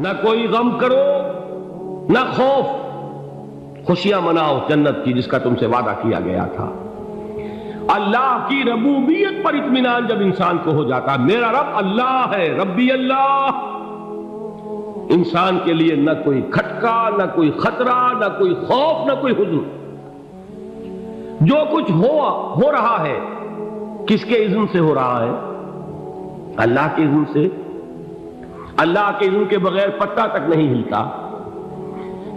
نہ کوئی غم کرو نہ خوف، خوشیاں مناؤ جنت کی جس کا تم سے وعدہ کیا گیا تھا۔ اللہ کی ربوبیت پر اطمینان جب انسان کو ہو جاتا، میرا رب اللہ ہے، ربی اللہ، انسان کے لیے نہ کوئی کھٹکا، نہ کوئی خطرہ، نہ کوئی خوف، نہ کوئی حزن۔ جو کچھ ہو رہا ہے کس کے اذن سے ہو رہا ہے؟ اللہ کے اذن سے۔ اللہ کے اذن کے بغیر پتہ تک نہیں ہلتا۔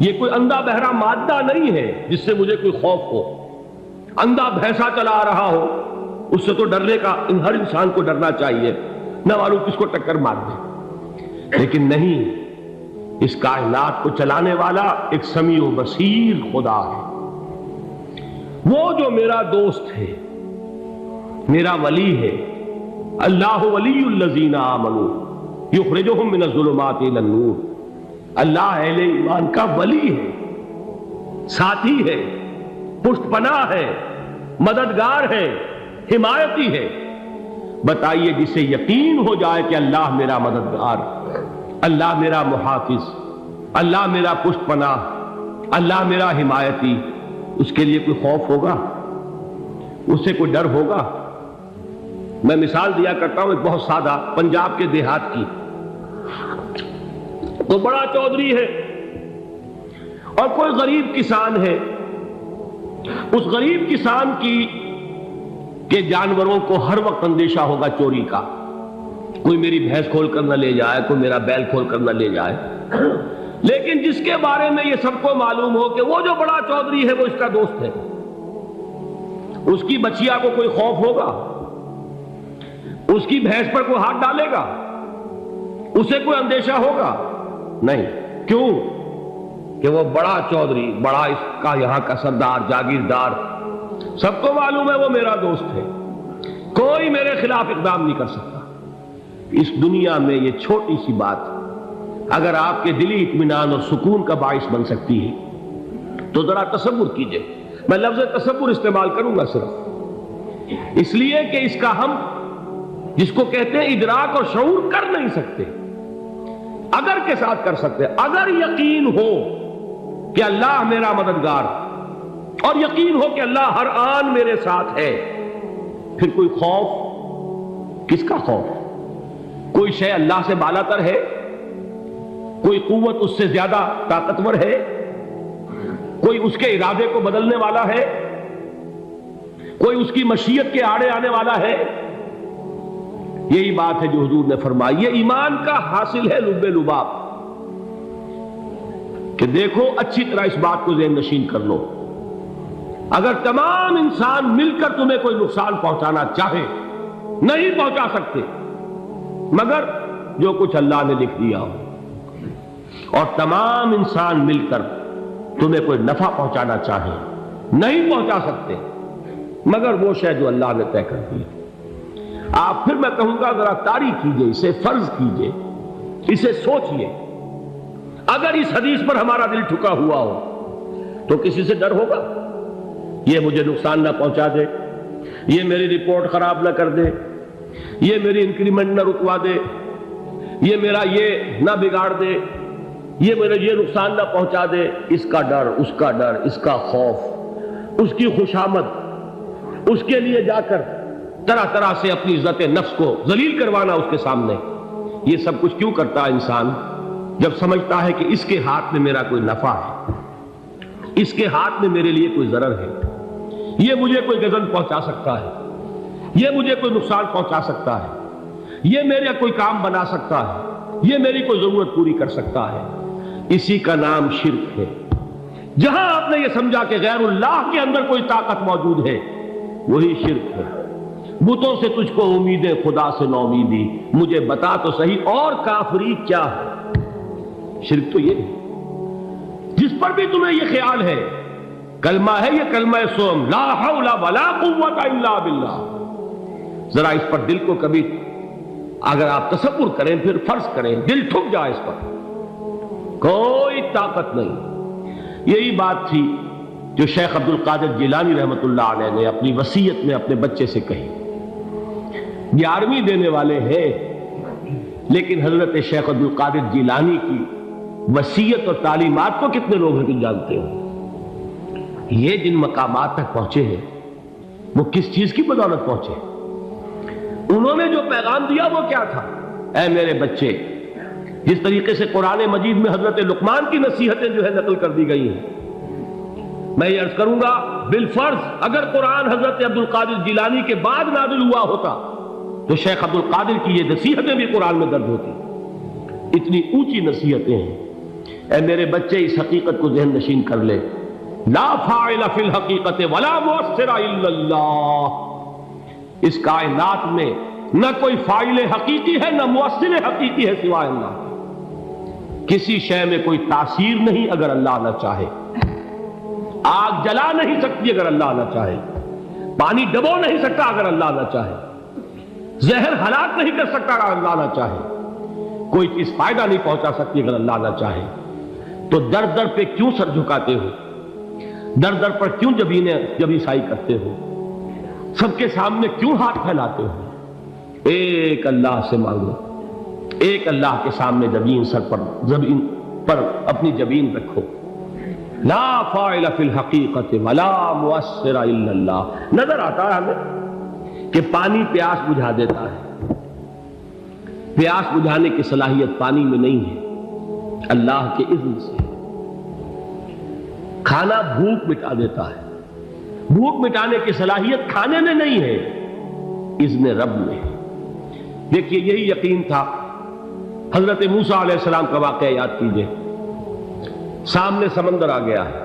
یہ کوئی اندھا بہرا مادہ نہیں ہے جس سے مجھے کوئی خوف ہو۔ اندھا بھینسا چلا رہا ہو اس سے تو ڈرنے کا ہر انسان کو ڈرنا چاہیے، نہ معلوم کس کو ٹکر مار دے۔ لیکن نہیں، اس کائنات کو چلانے والا ایک سمیع و بصیر خدا ہے۔ وہ جو میرا دوست ہے، میرا ولی ہے، اللہ ولی الذین آمنوا یخرجہم من الظلمات الی النور۔ اللہ اہل ایمان کا ولی ہے، ساتھی ہے، پشت پناہ ہے، مددگار ہے، حمایتی ہے۔ بتائیے جسے یقین ہو جائے کہ اللہ میرا مددگار، اللہ میرا محافظ، اللہ میرا پشت پناہ، اللہ میرا حمایتی، اس کے لیے کوئی خوف ہوگا؟ اس سے کوئی ڈر ہوگا؟ میں مثال دیا کرتا ہوں ایک بہت سادہ، پنجاب کے دیہات کی۔ تو بڑا چودھری ہے اور کوئی غریب کسان ہے۔ اس غریب کسان کے جانوروں کو ہر وقت اندیشہ ہوگا چوری کا، کوئی میری بھینس کھول کر نہ لے جائے، کوئی میرا بیل کھول کر نہ لے جائے۔ لیکن جس کے بارے میں یہ سب کو معلوم ہو کہ وہ جو بڑا چودھری ہے وہ اس کا دوست ہے، اس کی بچیا کو کوئی خوف ہوگا؟ اس کی بھینس پر کوئی ہاتھ ڈالے گا؟ اسے کوئی اندیشہ ہوگا؟ نہیں۔ کیوں؟ کہ وہ بڑا چودھری، بڑا اس کا یہاں کا سردار، جاگیردار، سب کو معلوم ہے وہ میرا دوست ہے، کوئی میرے خلاف اقدام نہیں کر سکتا۔ اس دنیا میں یہ چھوٹی سی بات اگر آپ کے دلی اطمینان اور سکون کا باعث بن سکتی ہے تو ذرا تصور کیجئے۔ میں لفظ تصور استعمال کروں گا صرف اس لیے کہ اس کا ہم جس کو کہتے ہیں ادراک اور شعور کر نہیں سکتے، اگر کے ساتھ کر سکتے۔ اگر یقین ہو کہ اللہ میرا مددگار اور یقین ہو کہ اللہ ہر آن میرے ساتھ ہے، پھر کوئی خوف؟ کس کا خوف؟ کوئی شے اللہ سے بالا تر ہے؟ کوئی قوت اس سے زیادہ طاقتور ہے؟ کوئی اس کے ارادے کو بدلنے والا ہے؟ کوئی اس کی مشیت کے آڑے آنے والا ہے؟ یہی بات ہے جو حضور نے فرمائی، یہ ایمان کا حاصل ہے لب لباب، کہ دیکھو اچھی طرح اس بات کو ذہن نشین کر لو، اگر تمام انسان مل کر تمہیں کوئی نقصان پہنچانا چاہے نہیں پہنچا سکتے، مگر جو کچھ اللہ نے لکھ دیا ہو، اور تمام انسان مل کر تمہیں کوئی نفع پہنچانا چاہے نہیں پہنچا سکتے، مگر وہ شے جو اللہ نے طے کر دی۔ آپ پھر میں کہوں گا ذرا طاری کیجئے، اسے فرض کیجئے، اسے سوچئے۔ اگر اس حدیث پر ہمارا دل ٹھکا ہوا ہو تو کسی سے ڈر ہوگا؟ یہ مجھے نقصان نہ پہنچا دے، یہ میری رپورٹ خراب نہ کر دے، یہ میری انکریمنٹ نہ رکوا دے، یہ میرا یہ نہ بگاڑ دے، یہ میرے یہ نقصان نہ پہنچا دے۔ اس کا ڈر، اس کا ڈر، اس کا خوف، اس کی خوشامد، اس کے لیے جا کر طرح طرح سے اپنی عزت نفس کو ذلیل کروانا اس کے سامنے، یہ سب کچھ کیوں کرتا ہے انسان؟ جب سمجھتا ہے کہ اس کے ہاتھ میں میرا کوئی نفع ہے، اس کے ہاتھ میں میرے لیے کوئی ضرر ہے، یہ مجھے کوئی غضب پہنچا سکتا ہے، یہ مجھے کوئی نقصان پہنچا سکتا ہے، یہ میرا کوئی کام بنا سکتا ہے، یہ میری کوئی ضرورت پوری کر سکتا ہے، اسی کا نام شرک ہے۔ جہاں آپ نے یہ سمجھا کہ غیر اللہ کے اندر کوئی طاقت موجود ہے، وہی شرک ہے۔ بتوں سے تجھ کو امیدیں، خدا سے نو امیدی، مجھے بتا تو صحیح اور کافری کیا ہے؟ شرک تو یہ ہے۔ جس پر بھی تمہیں یہ خیال ہے، کلمہ ہے یہ کلمہ سوم، لا حول ولا قوت الا باللہ، ذرا اس پر دل کو کبھی اگر آپ تصور کریں، پھر فرض کریں، دل ٹھک جائے اس پر، کوئی طاقت نہیں۔ یہی بات تھی جو شیخ عبد القادر جیلانی رحمۃ اللہ علیہ نے اپنی وصیت میں اپنے بچے سے کہی۔ 11ویں دینے والے ہیں، لیکن حضرت شیخ عبد القادر جیلانی کی وصیت اور تعلیمات کو کتنے لوگ ہیں تم جانتے ہو؟ یہ جن مقامات تک پہنچے ہیں وہ کس چیز کی بدولت پہنچے؟ انہوں نے جو پیغام دیا وہ کیا تھا؟ اے میرے بچے، جس طریقے سے قرآن مجید میں حضرت لقمان کی نصیحتیں جو ہے نقل کر دی گئی ہیں، میں یہ عرض کروں گا بالفرض اگر قرآن حضرت عبد القادر جیلانی کے بعد نازل ہوا ہوتا تو شیخ عبد القادر کی یہ نصیحتیں بھی قرآن میں درج ہوتی۔ اتنی اونچی نصیحتیں ہیں۔ اے میرے بچے، اس حقیقت کو ذہن نشین کر لے، لا فاعل فی الحقیقت ولا مؤثر الا اللہ۔ اس کائنات میں نہ کوئی فاعل حقیقی ہے نہ مؤثر حقیقی ہے سوائے اللہ۔ کسی شے میں کوئی تاثیر نہیں اگر اللہ نہ چاہے۔ آگ جلا نہیں سکتی اگر اللہ نہ چاہے، پانی ڈبو نہیں سکتا اگر اللہ نہ چاہے، زہر ہلاک نہیں کر سکتا اگر اللہ نہ چاہے، کوئی چیز فائدہ نہیں پہنچا سکتی اگر اللہ نہ چاہے۔ تو در در پہ کیوں سر جھکاتے ہو؟ در در پر کیوں جبیں سائی کرتے ہو؟ سب کے سامنے کیوں ہاتھ پھیلاتے ہو؟ ایک اللہ سے مانگو، ایک اللہ کے سامنے زمین پر اپنی جبین رکھو۔ لا فاعل فی الحقیقت ولا مؤثر الا اللہ۔ نظر آتا ہے ہمیں کہ پانی پیاس بجھا دیتا ہے، پیاس بجھانے کی صلاحیت پانی میں نہیں ہے، اللہ کے اذن سے۔ کھانا بھوک مٹا دیتا ہے، بھوک مٹانے کی صلاحیت کھانے میں نہیں ہے، اذن رب میں۔ دیکھیے یہی یقین تھا حضرت موسیٰ علیہ السلام کا واقعہ یاد کیجئے۔ سامنے سمندر آ گیا ہے،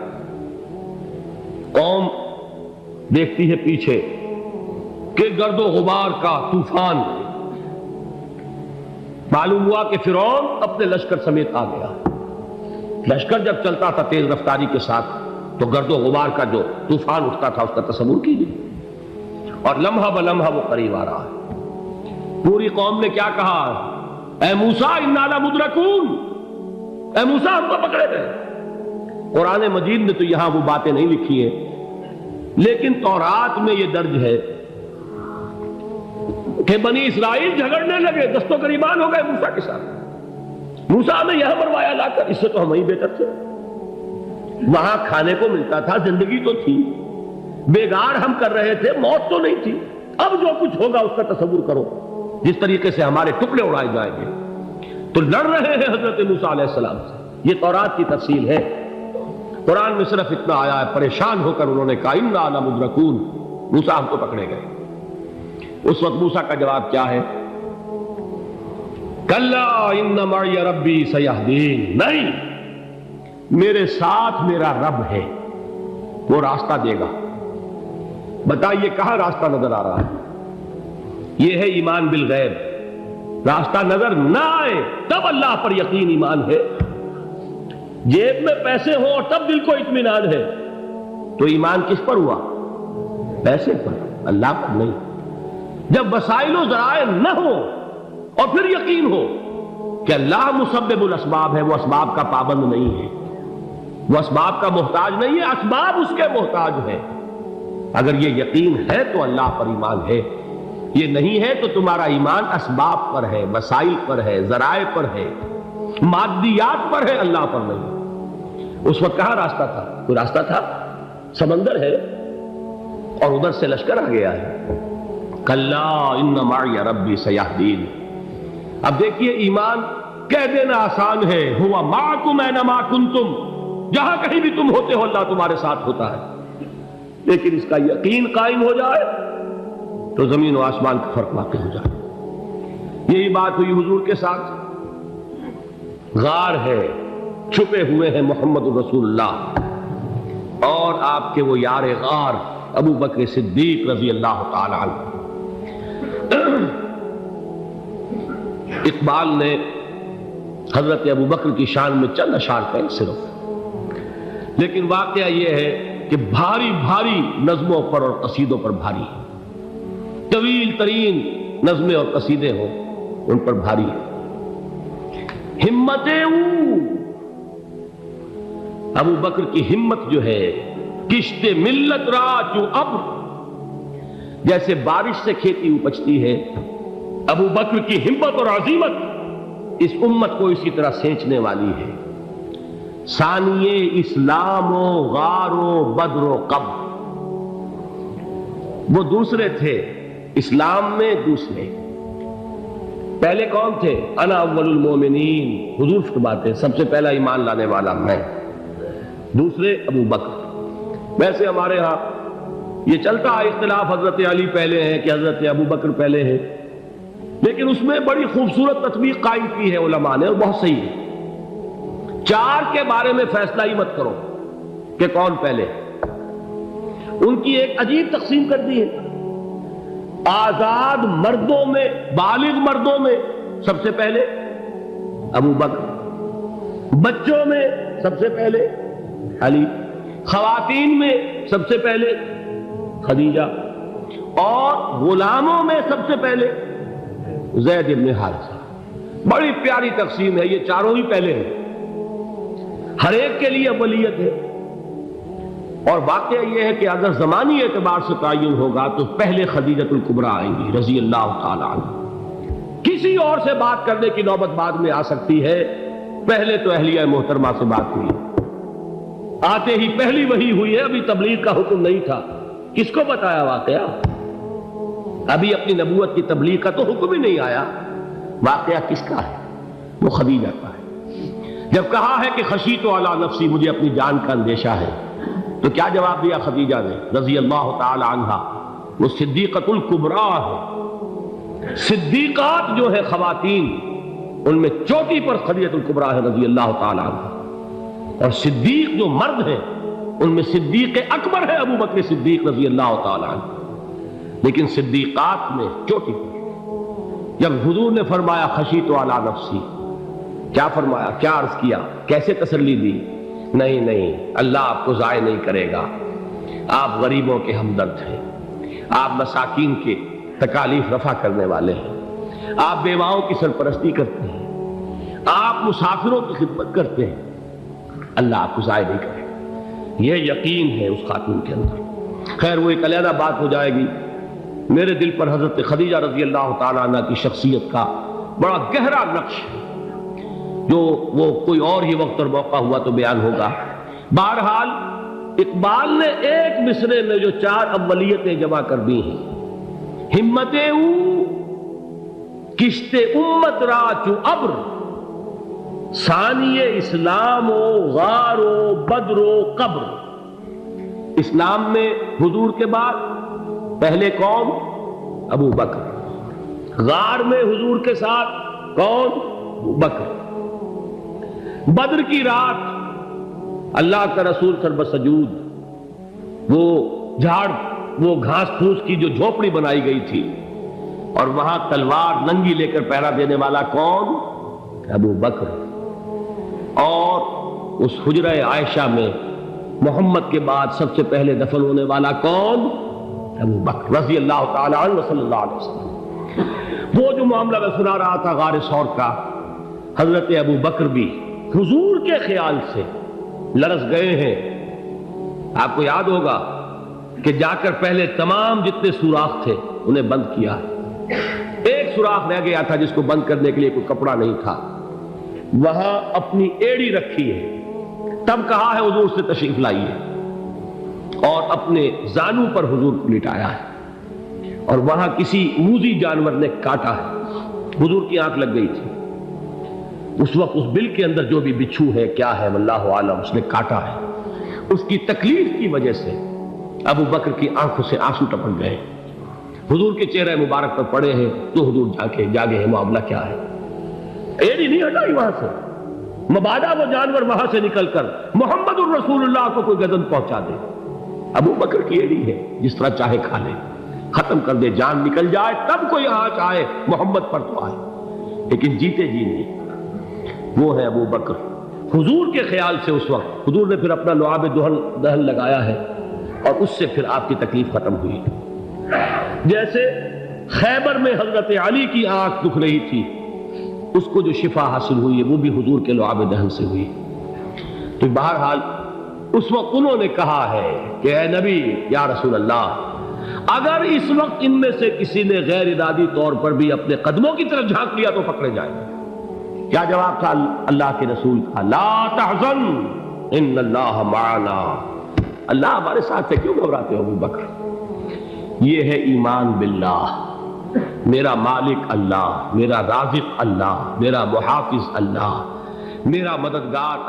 قوم دیکھتی ہے پیچھے کہ گرد و غبار کا طوفان۔ معلوم ہوا کہ فرعون اپنے لشکر سمیت آ گیا۔ لشکر جب چلتا تھا تیز رفتاری کے ساتھ تو گرد و غبار کا جو طوفان اٹھتا تھا اس کا تصور کیجیے، اور لمحہ بلمحہ وہ قریب آ رہا ہے۔ پوری قوم نے کیا کہا؟ اے موسیٰ انا لمدرکون، اے موسیٰ ہم کو پکڑے گئے۔ قرآن مجید نے تو یہاں وہ باتیں نہیں لکھی ہیں، لیکن تورات میں یہ درج ہے کہ بنی اسرائیل جھگڑنے لگے، دست و گریبان ہو گئے موسیٰ کے ساتھ۔ موسیٰ نے یہاں مروایا لا کر، اس سے تو ہم ہی بہتر تھے، وہاں کھانے کو ملتا تھا، زندگی تو تھی، بیگار ہم کر رہے تھے، موت تو نہیں تھی۔ اب جو کچھ ہوگا اس کا تصور کرو، جس طریقے سے ہمارے ٹکڑے اڑائے جائیں گے۔ تو لڑ رہے ہیں حضرت موسیٰ علیہ السلام سے۔ یہ تورات کی تفصیل ہے، قرآن میں صرف اتنا آیا ہے، پریشان ہو کر انہوں نے کہا انا لمدرکون، موسیٰ ہم کو پکڑے گئے۔ اس وقت موسیٰ کا جواب کیا ہے؟ کلا ان معی ربی سیہدین، نہیں، میرے ساتھ میرا رب ہے، وہ راستہ دے گا۔ بتائیے کہاں راستہ نظر آ رہا ہے؟ یہ ہے ایمان بالغیب۔ راستہ نظر نہ آئے تب اللہ پر یقین ایمان ہے۔ جیب میں پیسے ہوں اور تب دل کو اطمینان ہے تو ایمان کس پر ہوا؟ پیسے پر، اللہ پر نہیں۔ جب وسائل و ذرائع نہ ہو اور پھر یقین ہو کہ اللہ مسبب الاسباب ہے، وہ اسباب کا پابند نہیں ہے، وہ اسباب کا محتاج نہیں ہے، اسباب اس کے محتاج ہے۔ اگر یہ یقین ہے تو اللہ پر ایمان ہے، یہ نہیں ہے تو تمہارا ایمان اسباب پر ہے، وسائل پر ہے، ذرائع پر ہے، مادیات پر ہے، اللہ پر نہیں۔ اس وقت کہاں راستہ تھا؟ کوئی راستہ تھا؟ سمندر ہے اور ادھر سے لشکر آ گیا ہے۔ کلا ان معی ربی سیہدین۔ اب دیکھیے ایمان کہہ دینا آسان ہے، ہوا معکم اینما کنتم، جہاں کہیں بھی تم ہوتے ہو اللہ تمہارے ساتھ ہوتا ہے، لیکن اس کا یقین قائم ہو جائے تو زمین و آسمان کا فرق واقع ہو جائے۔ یہی بات ہوئی حضور کے ساتھ۔ غار ہے، چھپے ہوئے ہیں محمد رسول اللہ اور آپ کے وہ یار غار ابو بکر صدیق رضی اللہ تعالی عنہ۔ اقبال نے حضرت ابو بکر کی شان میں چند اشعار کہے صرف، لیکن واقعہ یہ ہے کہ بھاری بھاری نظموں پر اور قصیدوں پر بھاری ہے، طویل ترین نظمیں اور قصیدے ہوں ان پر بھاری ہے۔ ہمتیں ابو بکر کی ہمت جو ہے، کشت ملت را چوں ابر، جیسے بارش سے کھیتی اپجتی ہے، ابو بکر کی ہمت اور عزیمت اس امت کو اسی طرح سینچنے والی ہے۔ ثانیے اسلام و غار و بدر و قبر، وہ دوسرے تھے اسلام میں، دوسرے پہلے کون تھے؟ انا اول المومنین، حضور فرماتے سب سے پہلا ایمان لانے والا میں، دوسرے ابو بکر۔ ویسے ہمارے ہاں یہ چلتا ہے اختلاف، حضرت علی پہلے ہیں کہ حضرت ابو بکر پہلے ہیں، لیکن اس میں بڑی خوبصورت تطبیق قائم کی ہے علماء نے، اور بہت صحیح ہے۔ چار کے بارے میں فیصلہ ہی مت کرو کہ کون پہلے، ان کی ایک عجیب تقسیم کر دی ہے۔ آزاد مردوں میں، بالغ مردوں میں سب سے پہلے ابو بکر، بچوں میں سب سے پہلے علی، خواتین میں سب سے پہلے خدیجہ، اور غلاموں میں سب سے پہلے زید بن حارثہ۔ بڑی پیاری تقسیم ہے، یہ چاروں ہی پہلے ہیں، ہر ایک کے لیے اولیت ہے۔ اور واقعہ یہ ہے کہ اگر زمانی اعتبار سے تعین ہوگا تو پہلے خدیجۃ الکبریٰ آئیں گی رضی اللہ تعالی عنہ، کسی اور سے بات کرنے کی نوبت بعد میں آ سکتی ہے، پہلے تو اہلیہ محترمہ سے بات ہوئی، آتے ہی پہلی وحی ہوئی ہے، ابھی تبلیغ کا حکم نہیں تھا، کس کو بتایا واقعہ؟ ابھی اپنی نبوت کی تبلیغ کا تو حکم ہی نہیں آیا، واقعہ کس کا ہے؟ وہ خدیجہ کا ہے۔ جب کہا ہے کہ خشیت علی نفسی، مجھے اپنی جان کا اندیشہ ہے، تو کیا جواب دیا خدیجہ نے رضی اللہ تعالی عنہا؟ وہ صدیقۃ الکبریٰ ہے، صدیقات جو ہے خواتین ان میں چوٹی پر خدیجۃ الکبریٰ ہے رضی اللہ تعالی عنہا، اور صدیق جو مرد ہیں ان میں صدیق اکبر ہے ابو بکر صدیق رضی اللہ تعالی عنہ، لیکن صدیقات میں چوٹی پر۔ جب حضور نے فرمایا خشیت علی نفسی، کیا فرمایا، کیا عرض کیا، کیسے تسلی دی؟ نہیں نہیں، اللہ آپ کو ضائع نہیں کرے گا، آپ غریبوں کے ہمدرد ہیں، آپ مساکین کے تکالیف رفع کرنے والے ہیں، آپ بیواؤں کی سرپرستی کرتے ہیں، آپ مسافروں کی خدمت کرتے ہیں، اللہ آپ کو ضائع نہیں کرے گا۔ یہ یقین ہے اس خاتون کے اندر۔ خیر وہ ایک علیحدہ بات ہو جائے گی۔ میرے دل پر حضرت خدیجہ رضی اللہ تعالیٰ عنہ کی شخصیت کا بڑا گہرا نقش ہے، جو وہ کوئی اور ہی وقت اور موقع ہوا تو بیان ہوگا۔ بہرحال اقبال نے ایک مصرے میں جو چار اولیتیں جمع کر دی ہیں، ہمت او کشت امت را چو ابر، ثانی اسلام و غار و بدر و قبر۔ اسلام میں حضور کے بعد پہلے کون؟ ابو بکر۔ غار میں حضور کے ساتھ کون؟ ابو بکر۔ بدر کی رات اللہ کا رسول سربسجود وہ جھاڑ، وہ گھاس پھوس کی جو جھوپڑی بنائی گئی تھی، اور وہاں تلوار ننگی لے کر پہرا دینے والا کون؟ ابو بکر۔ اور اس حجرہ عائشہ میں محمد کے بعد سب سے پہلے دفن ہونے والا کون؟ ابو بکر رضی اللہ تعالی عنہ وصلی اللہ علیہ وسلم۔ وہ جو معاملہ میں سنا رہا تھا غار ثور کا، حضرت ابو بکر بھی حضور کے خیال سے لرز گئے ہیں۔ آپ کو یاد ہوگا کہ جا کر پہلے تمام جتنے سوراخ تھے انہیں بند کیا ہے، ایک سوراخ رہ گیا تھا جس کو بند کرنے کے لیے کوئی کپڑا نہیں تھا، وہاں اپنی ایڑی رکھی ہے، تب کہا ہے حضور سے تشریف لائیے، اور اپنے زانو پر حضور کو لٹایا ہے، اور وہاں کسی موذی جانور نے کاٹا ہے، حضور کی آنکھ لگ گئی تھی، اس وقت اس بل کے اندر جو بھی بچھو ہے کیا ہے واللہ عالم، اس نے کاٹا ہے، اس کی تکلیف کی وجہ سے ابو بکر کی آنکھوں سے آنسو ٹپک گئے، حضور کے چہرے مبارک پر پڑے ہیں، تو حضور جاگے ہیں، معاملہ کیا ہے؟ ایڑی نہیں ہٹائی وہاں سے، مبادا وہ جانور وہاں سے نکل کر محمد الرسول اللہ کو کوئی گزن پہنچا دے، ابو بکر کی ایڑی ہے، جس طرح چاہے کھا لے، ختم کر دے، جان نکل جائے تب کوئی آنچ آئے، محمد پر تو آئے، لیکن جیتے جی نہیں۔ وہ ہے ابو بکر۔ حضور کے خیال سے اس وقت حضور نے پھر اپنا لعاب دہن لگایا ہے، اور اس سے پھر آپ کی تکلیف ختم ہوئی۔ جیسے خیبر میں حضرت علی کی آنکھ دکھ رہی تھی، اس کو جو شفا حاصل ہوئی ہے وہ بھی حضور کے لعاب دہن سے ہوئی۔ تو بہرحال اس وقت انہوں نے کہا ہے کہ اے نبی یا رسول اللہ، اگر اس وقت ان میں سے کسی نے غیر ارادی طور پر بھی اپنے قدموں کی طرف جھانک لیا تو پکڑے جائیں گے، کیا جواب تھا اللہ کے رسول کا؟ لا تحزن ان اللہ معنا، اللہ ہمارے ساتھ ہے، کیوں گھبراتے ہو ابو بکر؟ یہ ہے ایمان باللہ، میرا مالک اللہ، میرا رازق اللہ، میرا محافظ اللہ، میرا مددگار